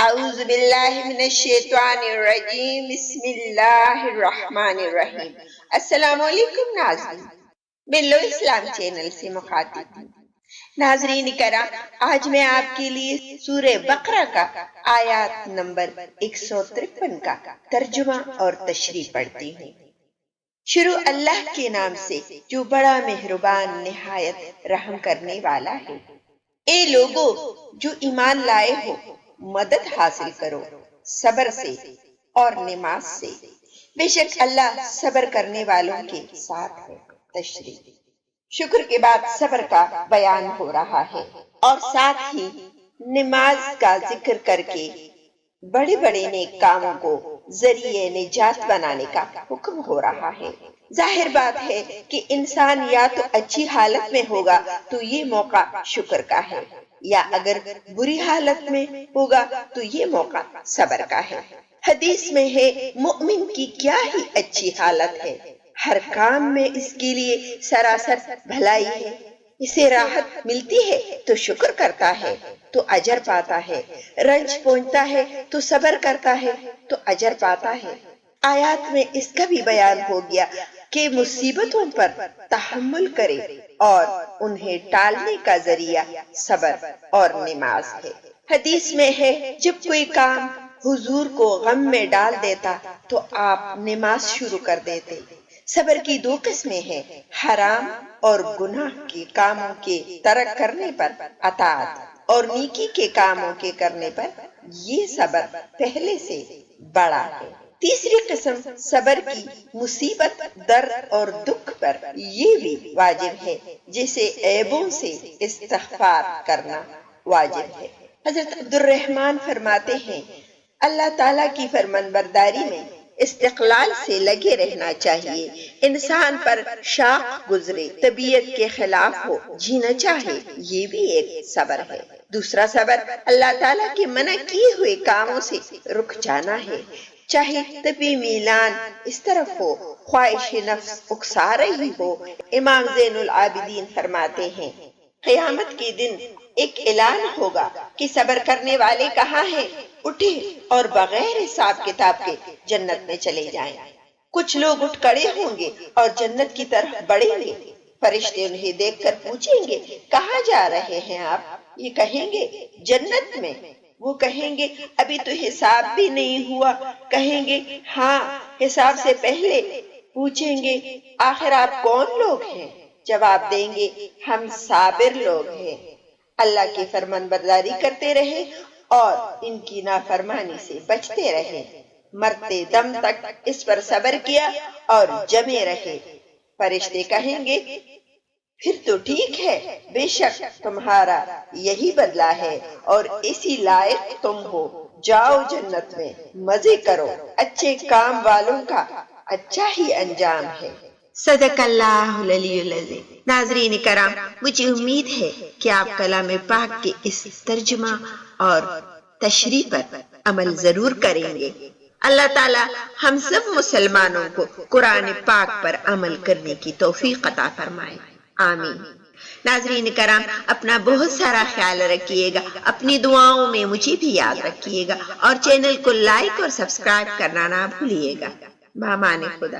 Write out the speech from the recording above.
اعوذ باللہ من الشیطان الرجیم، بسم اللہ الرحمن الرحیم۔ السلام علیکم ناظرین، ملو اسلام چینل سے مخاطب ہوں۔ ناظرین کرام، آج میں آپ کے لیے سورہ بقرہ کا آیات نمبر 153 کا ترجمہ اور تشریح پڑھتی ہوں۔ شروع اللہ کے نام سے جو بڑا مہربان نہایت رحم کرنے والا ہے۔ اے لوگو جو ایمان لائے ہو، مدد حاصل کرو صبر سے اور نماز سے، بے شک اللہ صبر کرنے والوں کے ساتھ ہے۔ تشریح: شکر کے بعد صبر کا بیان ہو رہا ہے اور ساتھ ہی نماز کا ذکر کر کے بڑے بڑے نیک کاموں کو ذریعے نجات بنانے کا حکم ہو رہا ہے۔ ظاہر بات ہے کہ انسان یا تو اچھی حالت میں ہوگا تو یہ موقع شکر کا ہے، یا اگر بری حالت میں ہوگا تو یہ موقع صبر کا ہے۔ حدیث میں ہے، مومن کی کیا ہی اچھی حالت ہے، ہر کام میں اس کے لیے سراسر بھلائی ہے۔ اسے راحت ملتی ہے تو شکر کرتا ہے تو اجر پاتا ہے، رنج پہنچتا ہے تو صبر کرتا ہے تو اجر پاتا ہے۔ آیات میں اس کا بھی بیان ہو گیا کہ مصیبتوں پر تحمل کرے اور انہیں ٹالنے کا ذریعہ صبر اور نماز ہے۔ حدیث میں ہے، جب کوئی کام حضور کو غم میں ڈال دیتا تو آپ نماز شروع کر دیتے۔ صبر کی دو قسمیں ہیں، حرام اور گناہ کے کاموں کے ترک کرنے پر اطاعت، اور نیکی کے کاموں کے کرنے پر یہ صبر پہلے سے بڑا ہے۔ تیسری قسم صبر کی مصیبت، درد اور دکھ پر یہ بھی واجب ہے، جیسے عیبوں سے استغفار کرنا واجب ہے۔ حضرت عبد الرحمن فرماتے ہیں، اللہ تعالیٰ کی فرمان برداری میں استقلال سے لگے رہنا چاہیے۔ انسان پر شاق گزرے، طبیعت کے خلاف ہو، جینا چاہے، یہ بھی ایک صبر ہے۔ دوسرا صبر اللہ تعالیٰ کے منع کیے ہوئے کاموں سے رک جانا ہے، چاہے طبی میلان اس طرف ہو، خواہش نفس اکسا رہی ہو۔ امام زین العابدین فرماتے ہیں، قیامت کے دن ایک اعلان ہوگا کہ صبر کرنے والے کہاں ہیں، اٹھے اور بغیر حساب کتاب کے جنت میں چلے جائیں۔ کچھ لوگ اٹھ کھڑے ہوں گے اور جنت کی طرف بڑھیں گے۔ فرشتے انہیں دیکھ کر پوچھیں گے، کہاں جا رہے ہیں آپ؟ یہ کہیں گے، جنت میں۔ وہ کہیں گے، ابھی تو حساب بھی نہیں ہوا۔ کہیں گے، ہاں، حساب سے پہلے۔ پوچھیں گے، آخر آپ کون لوگ ہیں؟ جواب دیں گے، ہم صابر لوگ ہیں، اللہ کی فرمان برداری کرتے رہے اور ان کی نافرمانی سے بچتے رہے، مرتے دم تک اس پر صبر کیا اور جمے رہے۔ فرشتے کہیں گے، پھر تو ٹھیک ہے، بے شک تمہارا یہی بدلہ ہے اور اسی لائق تم ہو، جاؤ جنت میں، مزے کرو، اچھے کام والوں کا اچھا ہی انجام ہے۔ صدق اللہ العلی العظیم۔ ناظرین کرام، مجھے امید ہے کہ آپ کلام پاک کے اس ترجمہ اور تشریح پر عمل ضرور کریں گے۔ اللہ تعالی ہم سب مسلمانوں کو قرآن پاک پر عمل کرنے کی توفیق عطا فرمائے، آمین۔ ناظرین کرام، اپنا بہت سارا خیال رکھیے گا، اپنی دعاؤں میں مجھے بھی یاد رکھیے گا اور چینل کو لائک اور سبسکرائب کرنا نہ بھولیے گا۔ بامان خدا۔